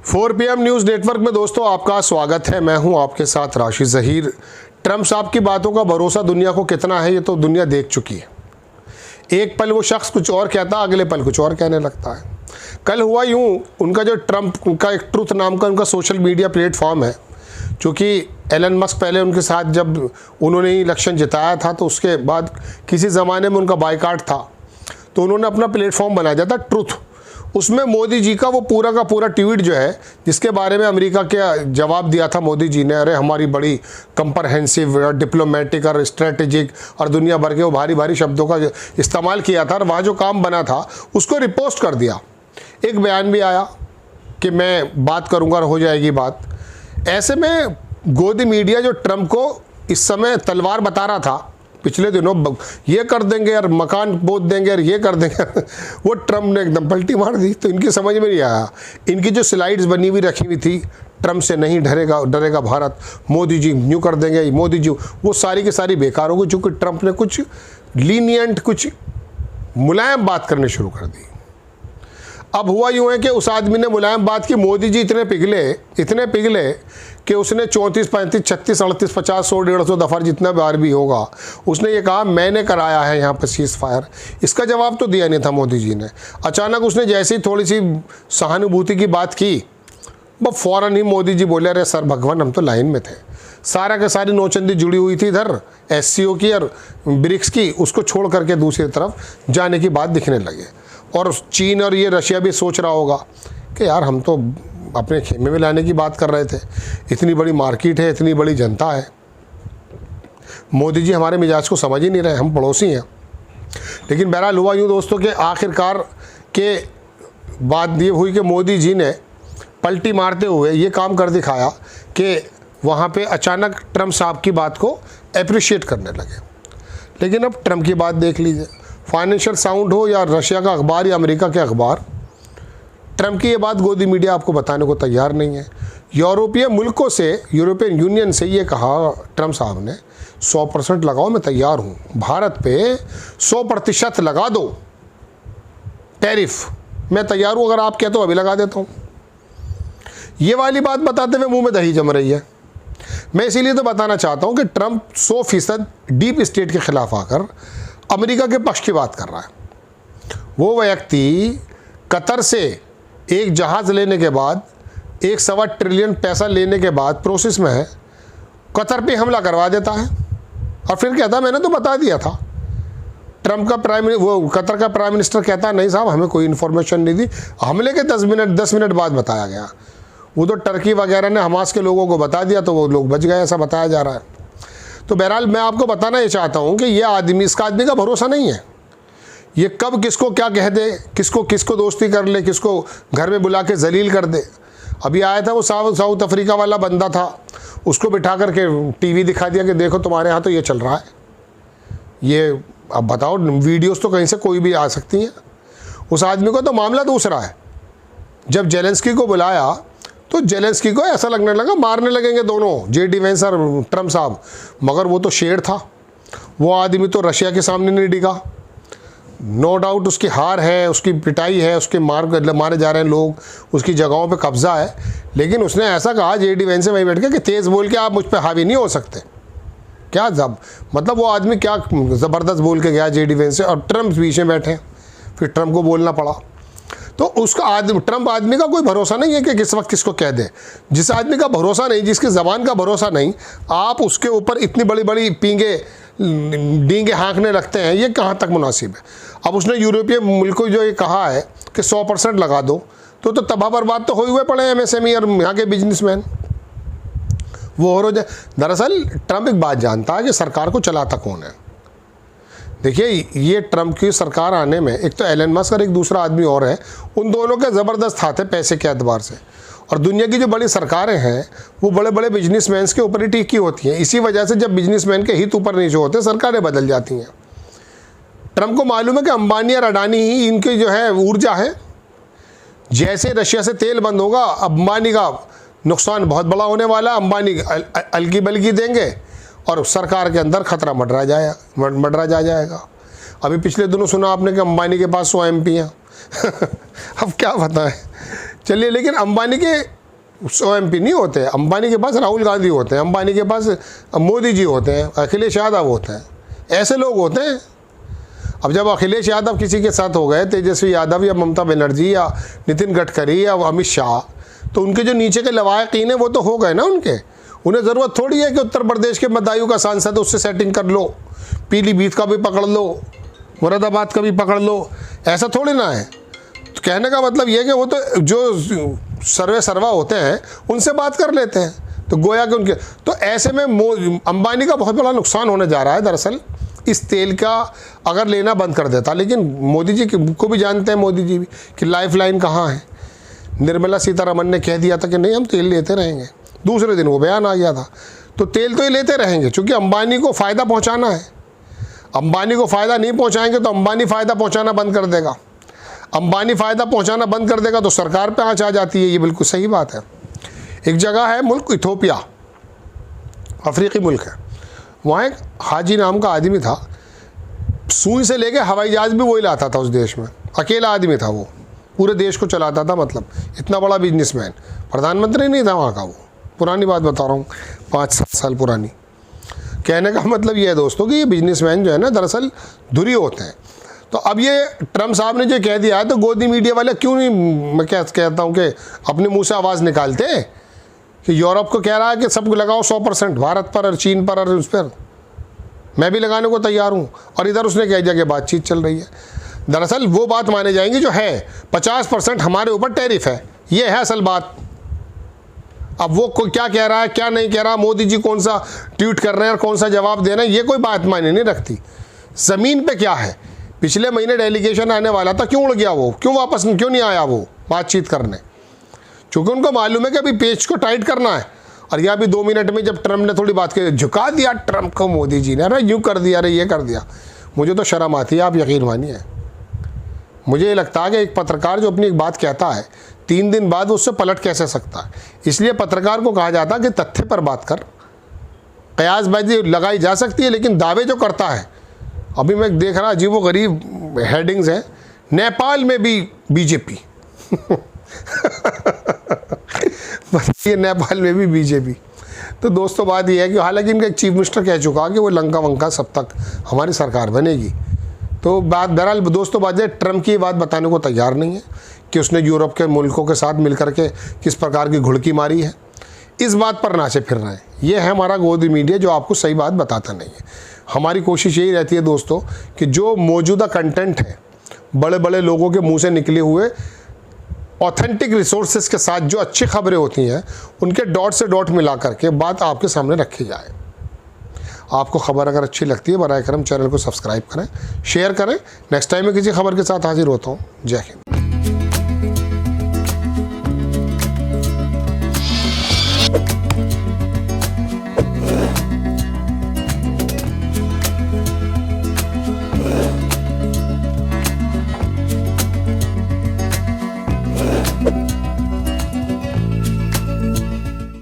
4 PM news network में दोस्तों आपका स्वागत है। मैं हूं आपके साथ राशिद ज़हीर। ट्रंप साहब की बातों का भरोसा दुनिया को कितना है ये तो दुनिया देख चुकी है। एक पल वो शख्स कुछ और कहता, अगले पल कुछ और कहने लगता है। कल हुआ यूं, उनका जो ट्रंप का एक ट्रुथ नाम का उनका सोशल मीडिया प्लेटफॉर्म है, चूँकि एलन मस्क पहले उनके साथ जब उन्होंने इलेक्शन जिताया था तो उसके बाद किसी ज़माने में उनका बायकॉट था, तो उन्होंने अपना प्लेटफॉर्म बनाया जाता ट्रुथ। उसमें मोदी जी का वो पूरा का पूरा ट्वीट जो है, जिसके बारे में अमेरिका के जवाब दिया था मोदी जी ने, अरे हमारी बड़ी कंप्रहेंसिव डिप्लोमेटिक और स्ट्रेटेजिक और दुनिया भर के वो भारी भारी शब्दों का इस्तेमाल किया था और वहाँ जो काम बना था उसको रिपोस्ट कर दिया। एक बयान भी आया कि मैं बात करूँगा और हो जाएगी बात। ऐसे में गोदी मीडिया जो ट्रंप को इस समय तलवार बता रहा था पिछले दिनों, ये कर देंगे और मकान बोत देंगे और ये कर देंगे वो ट्रंप ने एकदम पलटी मार दी। तो इनकी समझ में नहीं आया। इनकी जो स्लाइड्स बनी हुई रखी हुई थी, ट्रंप से नहीं डरेगा भारत, मोदी जी न्यू कर देंगे, मोदी जी, वो सारी की सारी बेकार हो गई, चूँकि ट्रंप ने कुछ लीनियंट, कुछ मुलायम बात करनी शुरू कर दी। अब हुआ यूँ है कि उस आदमी ने मुलायम बात की, मोदी जी इतने पिघले कि उसने 34, 35, 36, 38, 50, 100, 150 दफ़ा जितना बार भी होगा उसने ये कहा मैंने कराया है यहाँ पर सीज़ फायर। इसका जवाब तो दिया नहीं था मोदी जी ने। अचानक उसने जैसे ही थोड़ी सी सहानुभूति की बात की, वो फ़ौरन ही मोदी जी बोले, अरे सर भगवान हम तो लाइन में थे, सारा के सारी नोचंदी जुड़ी हुई थी इधर SCO की और ब्रिक्स की, उसको छोड़ करके दूसरी तरफ जाने की बात दिखने लगे। और चीन और ये रशिया भी सोच रहा होगा कि यार हम तो अपने खेमे में लाने की बात कर रहे थे, इतनी बड़ी मार्केट है, इतनी बड़ी जनता है, मोदी जी हमारे मिजाज को समझ ही नहीं रहे, हम पड़ोसी हैं। लेकिन बहरहाल हुआ यूँ दोस्तों के आखिरकार के बात ये हुई कि मोदी जी ने पलटी मारते हुए ये काम कर दिखाया कि वहाँ पे अचानक ट्रंप साहब की बात को अप्रिशिएट करने लगे। लेकिन अब ट्रंप की बात देख लीजिए, फाइनेंशियल साउंड हो या रशिया का अखबार या अमेरिका के अखबार, ट्रंप की ये बात गोदी मीडिया आपको बताने को तैयार नहीं है। यूरोपियन यूनियन से ये कहा ट्रंप साहब ने 100% लगाओ, मैं तैयार हूँ, भारत पे 100% लगा दो टैरिफ, मैं तैयार हूँ, अगर आप कहते हो अभी लगा देता हूँ। ये वाली बात बताते हुए मुंह में दही जम रही है। मैं इसीलिए तो बताना चाहता हूँ कि ट्रंप 100% डीप स्टेट के खिलाफ आकर अमेरिका के पक्ष की बात कर रहा है। वो व्यक्ति कतर से एक जहाज़ लेने के बाद 1.25 ट्रिलियन पैसा लेने के बाद प्रोसेस में है, कतर पे हमला करवा देता है और फिर कहता मैंने तो बता दिया था। ट्रंप का कतर का प्राइम मिनिस्टर कहता नहीं साहब हमें कोई इन्फॉर्मेशन नहीं दी, हमले के 10 मिनट बाद बताया गया। वो तो टर्की वगैरह ने हमास के लोगों को बता दिया तो वो लोग बच गए, ऐसा बताया जा रहा है। तो बहरहाल मैं आपको बताना ये चाहता हूँ कि ये आदमी, इसका आदमी का भरोसा नहीं है। ये कब किसको क्या कह दे, किसको दोस्ती कर ले, किसको घर में बुला के जलील कर दे। अभी आया था वो साउथ अफ्रीका वाला बंदा था, उसको बिठा करके टीवी दिखा दिया कि देखो तुम्हारे यहाँ तो ये चल रहा है, ये अब बताओ, वीडियोस तो कहीं से कोई भी आ सकती हैं। उस आदमी को तो मामला दूसरा है। जब जेलेंस्की को बुलाया तो जेलेंस्की को ऐसा लगने लगा मारने लगेंगे दोनों, JD वेंस और ट्रंप साहब, मगर वो तो शेर था। वो आदमी तो रशिया के सामने नहीं डिगा। नो डाउट उसकी हार है, उसकी पिटाई है, उसके मारे जा रहे हैं लोग, उसकी जगहों पे कब्जा है, लेकिन उसने ऐसा कहा JD वेंस से वहीं बैठ के कि तेज़ बोल के आप मुझ पर हावी नहीं हो सकते। क्या जब मतलब वो आदमी क्या ज़बरदस्त बोल के गया JD वेंस से, और ट्रंप बीच में बैठे, फिर ट्रंप को बोलना पड़ा। तो उसका ट्रंप आदमी का कोई भरोसा नहीं है कि किस वक्त किसको कह दे। जिस आदमी का भरोसा नहीं, जिसकी ज़बान का भरोसा नहीं, आप उसके ऊपर इतनी बड़ी बड़ी डींगे हाँकने लगते हैं, ये कहाँ तक मुनासिब है। अब उसने यूरोपीय मुल्क को जो ये कहा है कि 100% लगा दो, तो तबाह बर्बाद तो हुए पड़े MSME और यहाँ के बिजनेसमैन, वो हो जाए। दरअसल ट्रंप एक बात जानता है कि सरकार को चलाता कौन है। देखिए ये ट्रंप की सरकार आने में एक तो एलन मस्क और एक दूसरा आदमी और है, उन दोनों के ज़बरदस्त हाथ है पैसे के एतबार से। और दुनिया की जो बड़ी सरकारें हैं वो बड़े बड़े बिजनेसमैन के ऊपर ही टिकी होती हैं। इसी वजह से जब बिजनेसमैन के हित ऊपर नीचे होते हैं सरकारें बदल जाती हैं। ट्रंप को मालूम है कि अंबानी और अडानी ही इनकी जो है ऊर्जा है। जैसे रशिया से तेल बंद होगा, अंबानी का नुकसान बहुत बड़ा होने वाला है। अंबानी अलगी बलगी देंगे और सरकार के अंदर खतरा मंडरा जाएगा। अभी पिछले दिनों सुना आपने कि अंबानी के पास 100 MP हैं अब क्या बताएं। चलिए, लेकिन अंबानी के MP नहीं होते, अंबानी के पास राहुल गांधी होते हैं, अंबानी के पास मोदी जी होते हैं, अखिलेश यादव होते हैं, ऐसे लोग होते हैं। अब जब अखिलेश यादव किसी के साथ हो गए, तेजस्वी यादव या ममता बनर्जी या नितिन गडकरी या अमित शाह, तो उनके जो नीचे के लवाकिन हैं वो तो हो गए ना उनके। उन्हें ज़रूरत थोड़ी है कि उत्तर प्रदेश के बदायूं का सांसद है उससे सेटिंग कर लो, पीलीभीत का भी पकड़ लो, मुरादाबाद का भी पकड़ लो, ऐसा थोड़ी ना है। तो कहने का मतलब ये है कि वो तो जो सर्वा होते हैं उनसे बात कर लेते हैं, तो गोया कि उनके, तो ऐसे में अंबानी का बहुत बड़ा नुकसान होने जा रहा है। दरअसल इस तेल का अगर लेना बंद कर देता, लेकिन मोदी जी को भी जानते हैं, मोदी जी भी, कि लाइफ लाइन कहाँ है। निर्मला सीतारमन ने कह दिया था कि नहीं हम तेल लेते रहेंगे, दूसरे दिन वो बयान आ गया था। तो तेल तो ये लेते रहेंगे क्योंकि अंबानी को फ़ायदा पहुंचाना है। अंबानी को फ़ायदा नहीं पहुंचाएंगे तो अंबानी फ़ायदा पहुंचाना बंद कर देगा, अंबानी फ़ायदा पहुंचाना बंद कर देगा तो सरकार पे आँच आ जाती है। ये बिल्कुल सही बात है। एक जगह है मुल्क इथोपिया, अफ्रीकी मुल्क है, वहाँ एक हाजी नाम का आदमी था, सुई से लेके हवाई जहाज़ भी वही लाता था उस देश में, अकेला आदमी था वो, पूरे देश को चलाता था, मतलब इतना बड़ा बिजनेसमैन, प्रधानमंत्री नहीं था वहाँ का वो। पुरानी बात बता रहा हूँ, 5-7 साल पुरानी। कहने का मतलब ये है दोस्तों कि ये बिजनेसमैन जो है ना दरअसल धुरी होते हैं। तो अब ये ट्रम्प साहब ने जो कह दिया है, तो गोदी मीडिया वाले क्यों नहीं, मैं क्या कहता हूँ कि अपने मुंह से आवाज़ निकालते हैं कि यूरोप को कह रहा है कि सब लगाओ 100% भारत पर और चीन पर और उस पर, मैं भी लगाने को तैयार हूँ, और इधर उसने कह दिया कि बातचीत चल रही है। दरअसल वो बात माने जाएंगी जो है, 50% हमारे ऊपर टैरिफ है, ये है असल बात। अब वो क्या कह रहा है क्या नहीं कह रहा, मोदी जी कौन सा ट्वीट कर रहे हैं और कौन सा जवाब दे रहे हैं, ये कोई बात मायने नहीं रखती। ज़मीन पे क्या है, पिछले महीने डेलीगेशन आने वाला था, क्यों उड़ गया वो, क्यों वापस क्यों नहीं आया वो बातचीत करने, क्योंकि उनको मालूम है कि अभी पेच को टाइट करना है। और यह भी 2 मिनट में जब ट्रम्प ने थोड़ी बात की, झुका दिया ट्रम्प को मोदी जी ने, अरे यूँ कर दिया, अरे ये कर दिया। मुझे तो शर्म आती है, आप यकीन मानिए। मुझे ये लगता है कि एक पत्रकार जो अपनी एक बात कहता है 3 दिन बाद उससे पलट कैसे सकता है। इसलिए पत्रकार को कहा जाता है कि तथ्य पर बात कर, कयासबाजी लगाई जा सकती है लेकिन दावे जो करता है। अभी मैं देख रहा अजीबो गरीब हेडिंग्स हैं, नेपाल में भी बीजेपी ये नेपाल में भी बीजेपी। तो दोस्तों बात यह है कि हालांकि इनका एक चीफ मिनिस्टर कह चुका कि वो लंका वंका सब तक हमारी सरकार बनेगी। तो बात बहरहाल दोस्तों बात है, ट्रम्प की बात बताने को तैयार नहीं है कि उसने यूरोप के मुल्कों के साथ मिलकर के किस प्रकार की घुड़की मारी है। इस बात पर नाचे फिर रहे हैं। ये है हमारा गोदी मीडिया जो आपको सही बात बताता नहीं है। हमारी कोशिश यही रहती है दोस्तों कि जो मौजूदा कंटेंट है, बड़े बड़े लोगों के मुंह से निकले हुए ऑथेंटिक रिसोर्सेज के साथ जो अच्छी खबरें होती हैं, उनके डॉट से डॉट मिला करके बात आपके सामने रखी जाए। आपको खबर अगर अच्छी लगती है, बराए करम चैनल को सब्सक्राइब करें, शेयर करें। नेक्स्ट टाइम मैं किसी खबर के साथ हाजिर होता हूँ। जय हिंद।